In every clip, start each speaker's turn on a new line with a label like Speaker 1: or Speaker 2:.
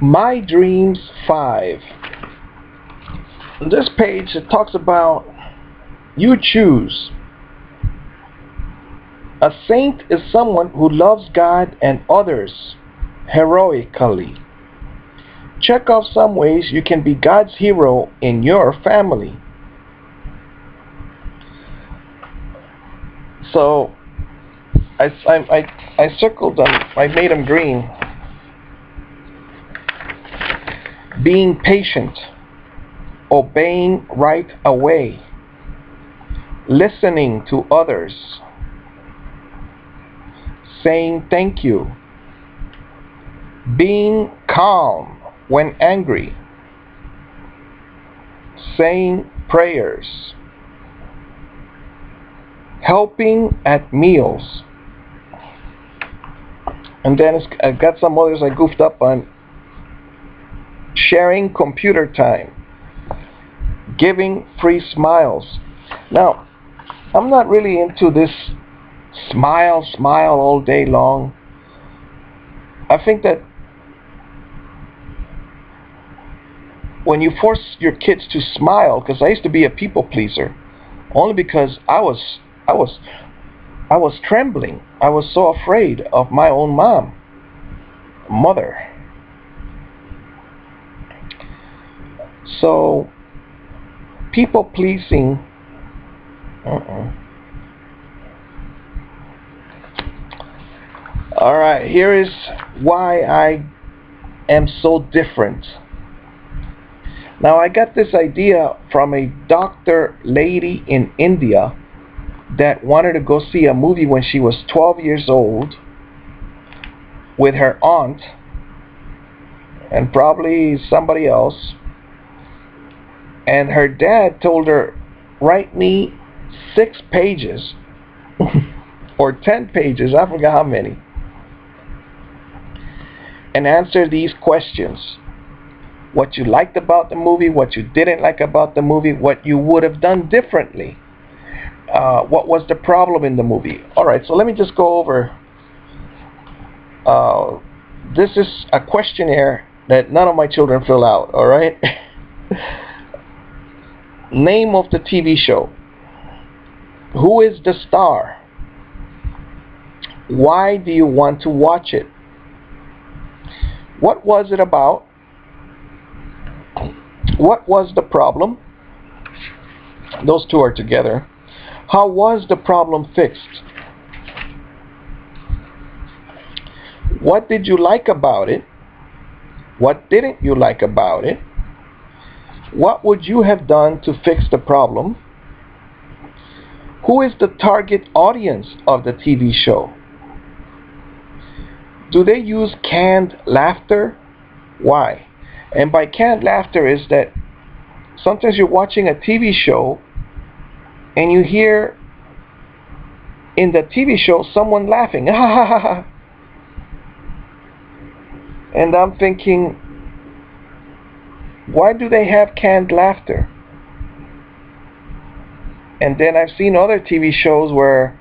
Speaker 1: My Dreams 5. On this page, it talks about you choose. A saint is someone who loves God and others heroically. Check off some ways you can be God's hero in your family. So I circled them. I made them green. Being patient, obeying right away, listening to others, saying thank you, being calm when angry, saying prayers, helping at meals. And then I've got some others I goofed up on. Sharing computer time, giving free smiles. Now, I'm not really into this smile all day long. I think that when you force your kids to smile, because I used to be a people pleaser, only because I was trembling. I was so afraid of my own mother. So, people pleasing. Alright, here is why I am so different. Now, I got this idea from a doctor lady in India that wanted to go see a movie when she was 12 years old with her aunt and probably somebody else. And her dad told her, write me 6 pages or 10 pages, I forgot how many, and answer these questions. What you liked about the movie, what you didn't like about the movie, what you would have done differently, what was the problem in the movie. Alright, so let me just go over. This is a questionnaire that none of my children fill out, alright? Name of the TV show. Who is the star? Why do you want to watch it? What was it about? What was the problem? Those two are together. How was the problem fixed? What did you like about it? What didn't you like about it? What would you have done to fix the problem? Who is the target audience of the TV show? Do they use canned laughter? Why? And by canned laughter is that sometimes you're watching a TV show and you hear in the TV show someone laughing. And I'm thinking, why do they have canned laughter? And then I've seen other TV shows where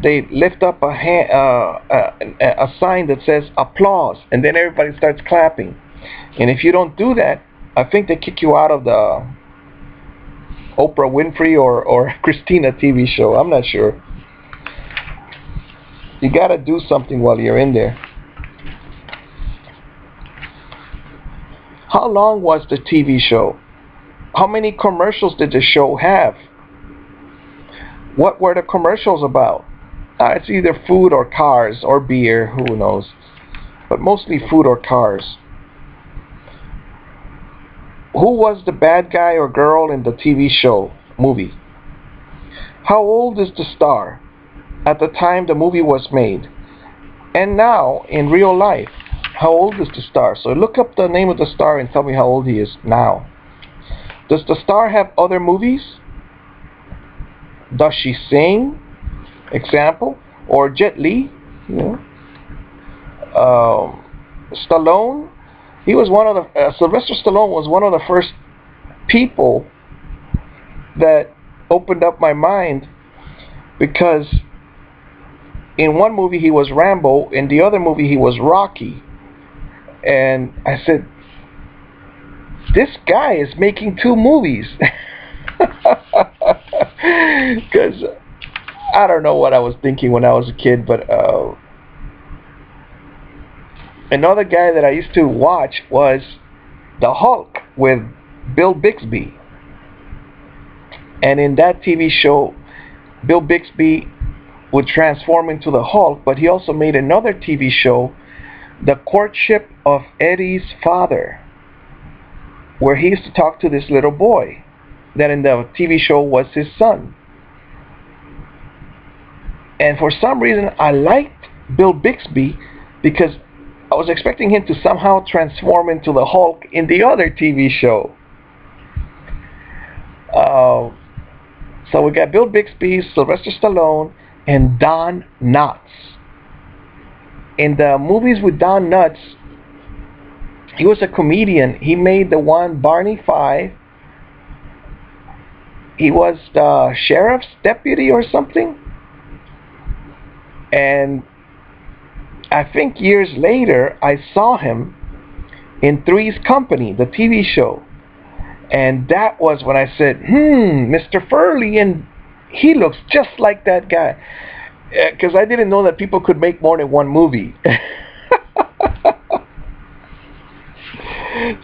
Speaker 1: they lift up a sign that says applause, and then everybody starts clapping. And if you don't do that, I think they kick you out of the Oprah Winfrey or Christina TV show. I'm not sure. You gotta do something while you're in there. How long was the TV show? How many commercials did the show have? What were the commercials about? It's either food or cars or beer, who knows. But mostly food or cars. Who was the bad guy or girl in the TV show, movie? How old is the star at the time the movie was made? And now, in real life, how old is the star? So look up the name of the star and tell me how old he is now. Does the star have other movies? Does she sing? Example. Or Jet Li, Stallone. He was one of the Sylvester Stallone was one of the first people that opened up my mind, because in one movie he was Rambo, in the other movie he was Rocky. And I said, this guy is making two movies. Because I don't know what I was thinking when I was a kid, but another guy that I used to watch was the Hulk with Bill Bixby. And in that TV show, Bill Bixby would transform into the Hulk, but he also made another TV show, The Courtship of Eddie's Father, where he used to talk to this little boy that in the TV show was his son. And for some reason, I liked Bill Bixby because I was expecting him to somehow transform into the Hulk in the other TV show. So we got Bill Bixby, Sylvester Stallone, and Don Knotts. In the movies with Don Knotts, he was a comedian. He made the one Barney Fife. He was the sheriff's deputy or something. And I think years later, I saw him in Three's Company, the TV show. And that was when I said, Mr. Furley, and he looks just like that guy. Because I didn't know that people could make more than one movie.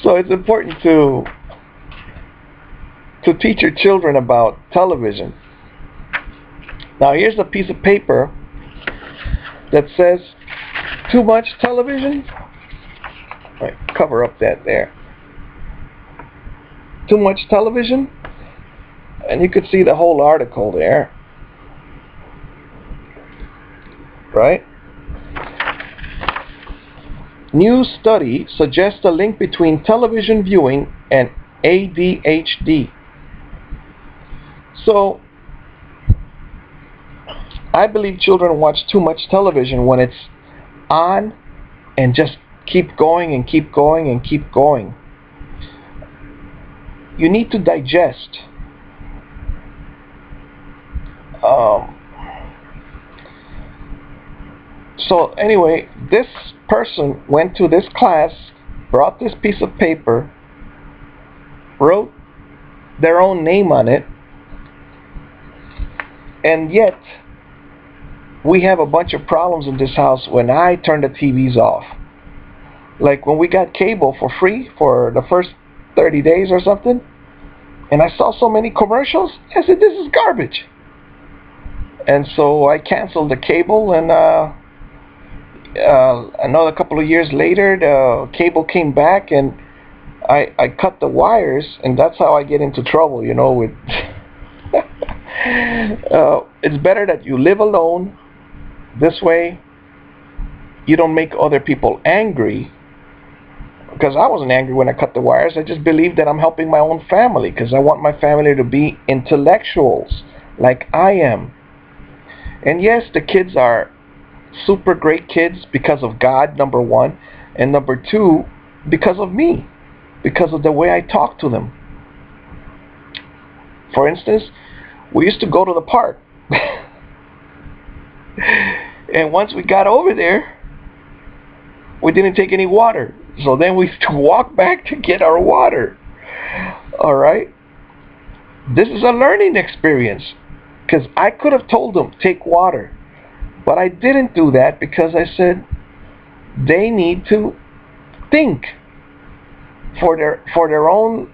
Speaker 1: So it's important to teach your children about television. Now here's a piece of paper that says too much television. All right, cover up that there. Too much television, and you could see the whole article there, right? New study suggests a link between television viewing and ADHD. So I believe children watch too much television when it's on and just keep going and keep going and keep going. You need to digest. So anyway, this person went to this class, brought this piece of paper, wrote their own name on it, and yet we have a bunch of problems in this house when I turn the TVs off. Like when we got cable for free for the first 30 days or something, and I saw so many commercials, I said, this is garbage. And so I canceled the cable, and another couple of years later, the cable came back, and I cut the wires, and that's how I get into trouble, with it's better that you live alone. This way you don't make other people angry, because I wasn't angry when I cut the wires. I just believe that I'm helping my own family, because I want my family to be intellectuals like I am. And yes, the kids are super great kids because of God, number one, and number two, because of me, because of the way I talk to them. For instance, we used to go to the park. And once we got over there, we didn't take any water. So then we used to walk back to get our water. All right? This is a learning experience, because I could have told them, take water. But I didn't do that, because I said they need to think for their own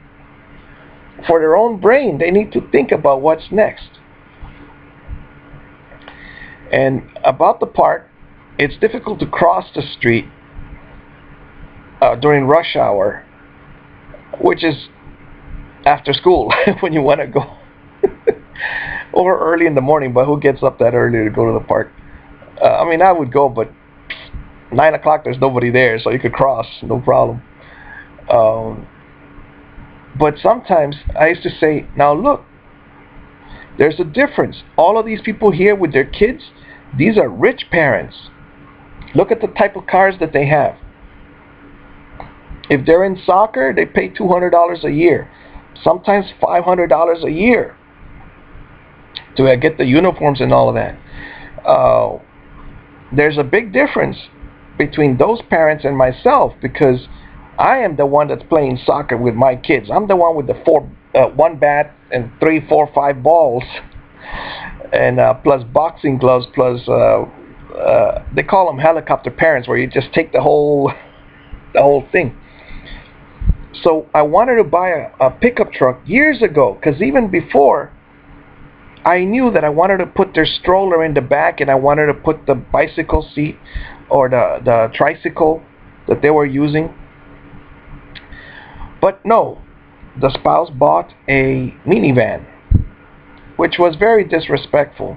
Speaker 1: brain. They need to think about what's next. And about the park, it's difficult to cross the street during rush hour, which is after school when you want to go, or early in the morning. But who gets up that early to go to the park? I mean, I would go, but 9 o'clock there's nobody there, so you could cross, no problem. But sometimes I used to say, now look, there's a difference. All of these people here with their kids, these are rich parents. Look at the type of cars that they have. If they're in soccer, they pay $200 a year, sometimes $500 a year to get the uniforms and all of that. There's a big difference between those parents and myself, because I am the one that's playing soccer with my kids. I'm the one with the one bat and 3, 4, 5 balls, and plus boxing gloves, plus they call them helicopter parents, where you just take the whole thing. So I wanted to buy a pickup truck years ago, because even before, I knew that I wanted to put their stroller in the back, and I wanted to put the bicycle seat or the tricycle that they were using. But no, the spouse bought a minivan, which was very disrespectful.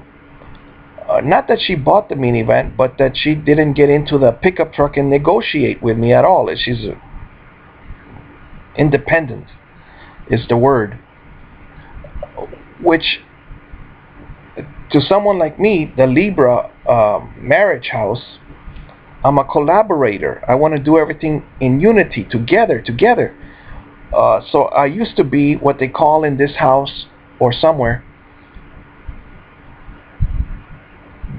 Speaker 1: Not that she bought the minivan, but that she didn't get into the pickup truck and negotiate with me at all. She's independent is the word. Which, to someone like me, the Libra marriage house, I'm a collaborator. I want to do everything in unity, together. So I used to be what they call in this house or somewhere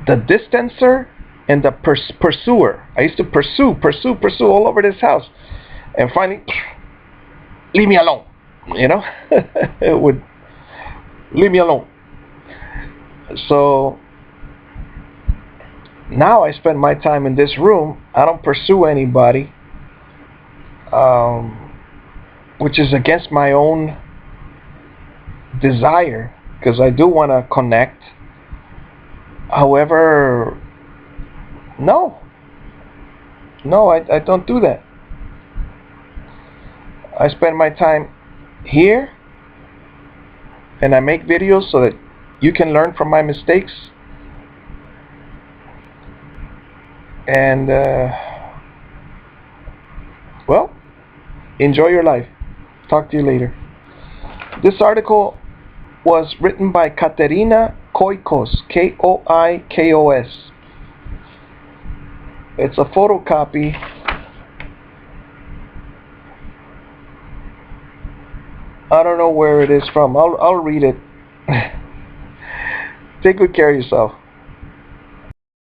Speaker 1: the distancer and the pursuer. I used to pursue all over this house, and finally, leave me alone. It would leave me alone. So now I spend my time in this room. I don't pursue anybody, which is against my own desire, because I do want to connect. However, no, I don't do that. I spend my time here, and I make videos so that you can learn from my mistakes. And, well, enjoy your life. Talk to you later. This article was written by Katerina Koikos, Koikos. It's a photocopy. I don't know where it is from. I'll read it. Take good care of yourself.